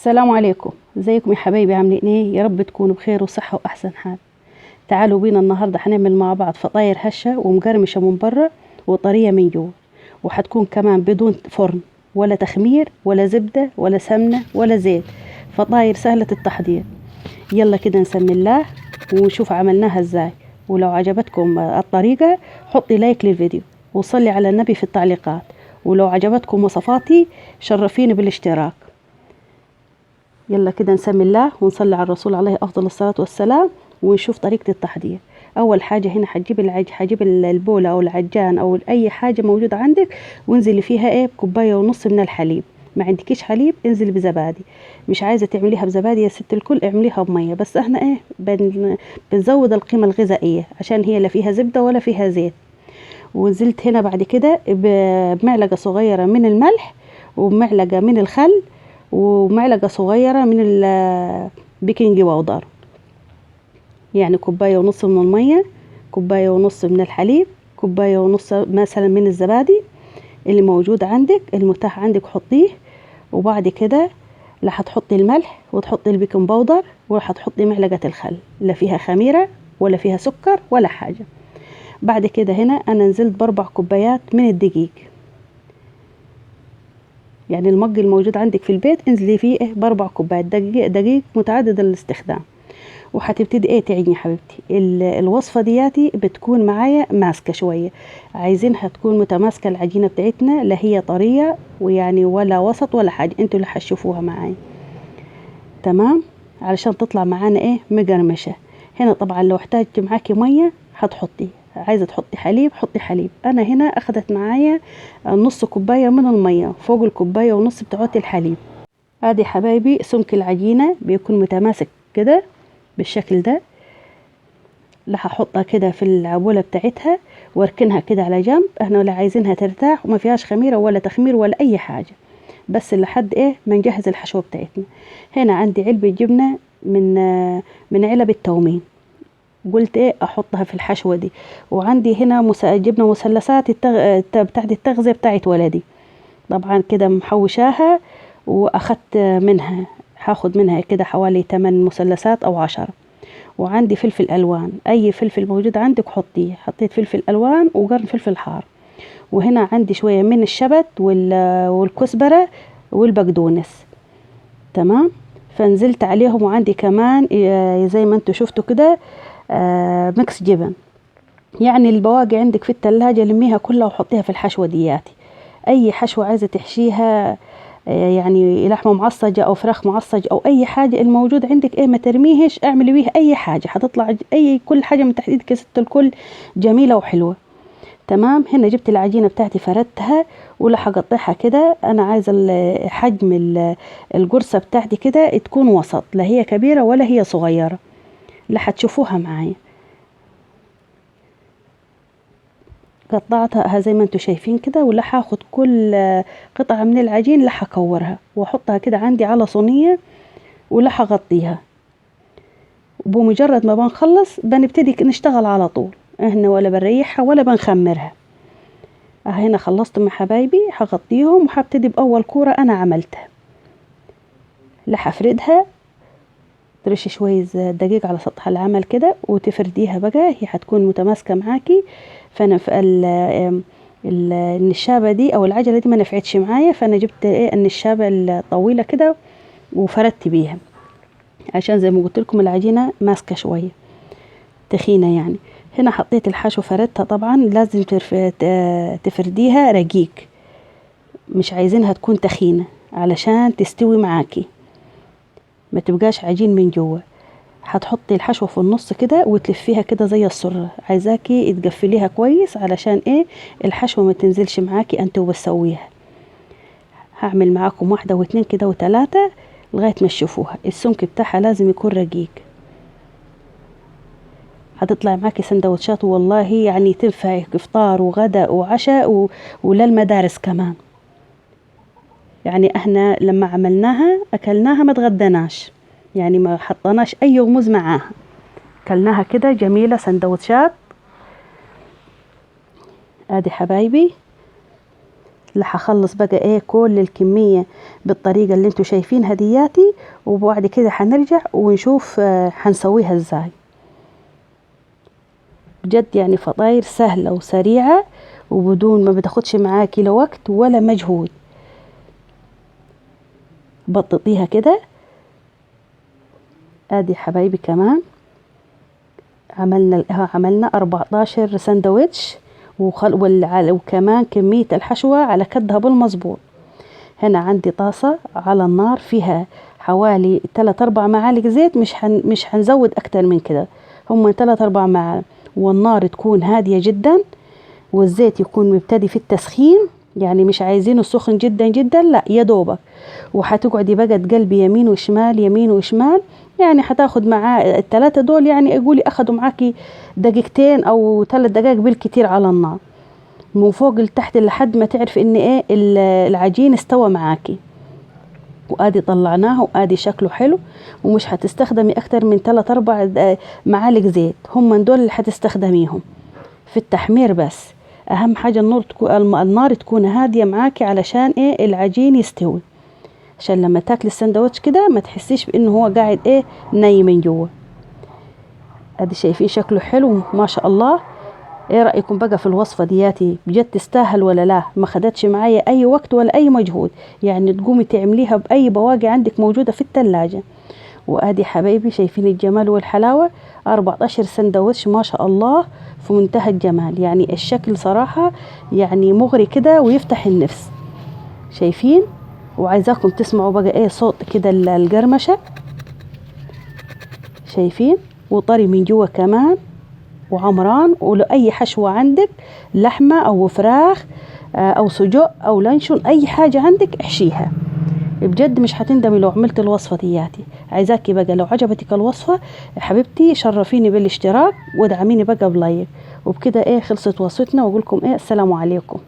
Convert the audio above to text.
السلام عليكم. ازيكم يا حبايبي؟ عاملين ايه؟ يا رب تكونوا بخير وصحة واحسن حال. تعالوا بينا النهاردة هنعمل مع بعض فطاير هشة ومقرمشة من بره وطرية من جوه، وهتكون كمان بدون فرن ولا تخمير ولا زبدة ولا سمنة ولا زيت. فطاير سهلة التحضير. يلا كده نسمي الله ونشوف عملناها ازاي. ولو عجبتكم الطريقة حطي لايك للفيديو وصلي على النبي في التعليقات، ولو عجبتكم وصفاتي شرفيني بالاشتراك. يلا كده نسمي الله ونصلي على الرسول عليه أفضل الصلاة والسلام ونشوف طريقة التحضير. أول حاجة هنا هجيب البولة أو العجان أو أي حاجة موجودة عندك، وانزلي فيها بكوباية ونص من الحليب. ما عندكيش حليب انزلي بزبادي. مش عايزة تعمليها بزبادي يا ست الكل اعمليها بمية، بس احنا بنزود القيمة الغذائية عشان هي لا فيها زبدة ولا فيها زيت. ونزلت هنا بعد كده بمعلقة صغيرة من الملح وبمعلقة من الخل ومعلقة صغيرة من البيكنج باودر، يعني كوباية ونص من المية، كوباية ونص من الحليب، كوباية ونص مثلا من الزبادي اللي موجود عندك المتاح عندك حطيه. وبعد كده لا هتحطي الملح وتحطي البيكنج باودر ولا هتحطي معلقة الخل، لا فيها خميرة ولا فيها سكر ولا حاجة. بعد كده هنا انا نزلت ب4 كوبايات من الدقيق، يعني المج الموجود عندك في البيت انزلي فيه ب4 كوبايات دقيق متعدد الاستخدام. وهتبتدي تعجني حبيبتي. الوصفة دياتي بتكون معايا ماسكة شوية، عايزينها تكون متماسكة العجينة بتاعتنا، لا هي طرية ويعني ولا وسط ولا حاجة، انتوا اللي هتشوفوها معايا. تمام، علشان تطلع معانا مقرمشة. هنا طبعا لو احتاجت معاكي مية هتحطي، عايزة تحطي حليب حطي حليب. انا هنا اخدت معايا نص كوباية من المية فوق الكوباية ونص بتاعت الحليب. ادي حبايبي سمك العجينة بيكون متماسك كده بالشكل ده. لا هحطها كده في العبولة بتاعتها واركنها كده على جنب. احنا ولا عايزينها ترتاح وما فيهاش خميرة ولا تخمير ولا اي حاجة، بس لحد ما نجهز الحشوة بتاعتنا. هنا عندي علبة جبنة من علب التومين، قلت احطها في الحشوة دي. وعندي هنا جبنة مثلثات بتاعت التغذية بتاعت ولدي، طبعا كده محوشاها واخدت منها، هاخد منها كده حوالي 8 مثلثات او 10. وعندي فلفل الوان، اي فلفل موجود عندك حطيه. حطيت فلفل الوان وقرن فلفل حار. وهنا عندي شوية من الشبت والكزبرة والبقدونس. تمام، فنزلت عليهم. وعندي كمان زي ما انتوا شفتوا كده ميكس جبن، يعني البواقي عندك في التلاجة لميها كلها وحطيها في الحشوة دياتي. اي حشوة عايزة تحشيها، يعني لحمة معصجة او فراخ معصجة او اي حاجة الموجود عندك ما ترميهش، اعملي بيها اي حاجة هتطلع كل حاجة من تحت ايدك يا ست الكل جميلة وحلوة. تمام، هنا جبت العجينة بتاعتي فردتها ولا هقطعها كده. انا عايزة حجم القرصة بتاعتي كده تكون وسط، لا هي كبيرة ولا هي صغيرة، لا هتشوفوها معايا. قطعتها زي ما انتوا شايفين كده، ولا هاخد كل قطعة من العجين لا هكورها واحطها كده عندي على صينية ولا هغطيها. وبمجرد ما بنخلص بنبتدي نشتغل على طول، احنا ولا بنريحها ولا بنخمرها. هنا خلصت مع حبايبي، هغطيهم وهبتدي باول كورة انا عملتها. لا هفردها، ترشي شوية دقيق على سطح العمل كده وتفرديها بقى، هي هتكون متماسكة معاكي. فانا في النشابة دي او العجلة دي ما نفعتش معايا، فانا جبت النشابة الطويلة كده وفردت بيها، عشان زي ما قلت لكم العجينة ماسكة شوية تخينة يعني. هنا حطيت الحشو فردتها، طبعا لازم تفرديها رقيق، مش عايزينها تكون تخينة علشان تستوي معاكي ما تبقاش عجين من جوه. هتحطي الحشوة في النص كده وتلفيها كده زي السرة، عايزاكي تقفليها كويس علشان الحشوة ما تنزلش معاكي انت وبسويها. هعمل معاكم 1 و2 كده و3 لغاية ما تشوفوها. السمك بتاعها لازم يكون رقيق، هتطلع معاكي سندوتشات والله، يعني تنفع افطار وغداء وعشاء وللمدارس كمان. يعني احنا لما عملناها اكلناها ما تغدناش، يعني ما حطناش اي غموز معاها، كلناها كده جميلة سندوتشات. ادي حبايبي اللي هخلص بقى ايه كل الكمية بالطريقة اللي انتوا شايفينها دياتي، وبعد كده هنرجع ونشوف هنسويها ازاي. بجد يعني فطاير سهلة وسريعة وبدون ما بتاخدش معاكي لا وقت ولا مجهود. بططيها كده. ادي حبايبي كمان عملنا 14 سندوتش، وكمان كمية الحشوة على كدها بالمظبوط. هنا عندي طاسة على النار فيها حوالي 3-4 معالق زيت، مش هنزود اكتر من كده، هم 3-4 معالق، والنار تكون هادية جدا، والزيت يكون مبتدي في التسخين، يعني مش عايزينه سخن جدا جدا، لا يا دوبك. وهتقعدي بقى تقلبي يمين وشمال يمين وشمال، يعني هتاخد معاه ال3 دول، يعني اقولي اخدوا معاكي دقيقتين او 3 دقائق بالكتير على النار، من فوق لتحت لحد ما تعرف ان ايه العجين استوى معاكي. وادي طلعناه وادي شكله حلو، ومش هتستخدمي اكتر من 3-4 معالق زيت، هم دول اللي هتستخدميهم في التحمير بس. اهم حاجة النار تكون هادية معاكي علشان ايه العجين يستوي، عشان لما تاكلي السندوتش كده ما تحسيش بانه هو قاعد ايه ني من جوه. ادي شايفين شكله حلو ما شاء الله. ايه رأيكم بقى في الوصفة دياتي؟ بجد تستاهل ولا لا؟ ما خدتش معايا اي وقت ولا اي مجهود، يعني تقومي تعمليها باي بواقي عندك موجودة في الثلاجة. وادي حبايبي شايفين الجمال والحلاوة، 14 سندوتش ما شاء الله في منتهى الجمال، يعني الشكل صراحة يعني مغري كده ويفتح النفس. شايفين؟ وعايزاكم تسمعوا بقى ايه صوت كده القرمشة، شايفين؟ وطري من جوا كمان وعمران. ولو اي حشوة عندك، لحمة او فراخ او سجق او لانشون، اي حاجة عندك احشيها، بجد مش هتندمي لو عملت الوصفة دياتي. عايزاكي بقى لو عجبتك الوصفة حبيبتي شرفيني بالاشتراك ودعميني بقى بلايك. وبكده ايه خلصت وصفتنا، واقولكم ايه السلام عليكم.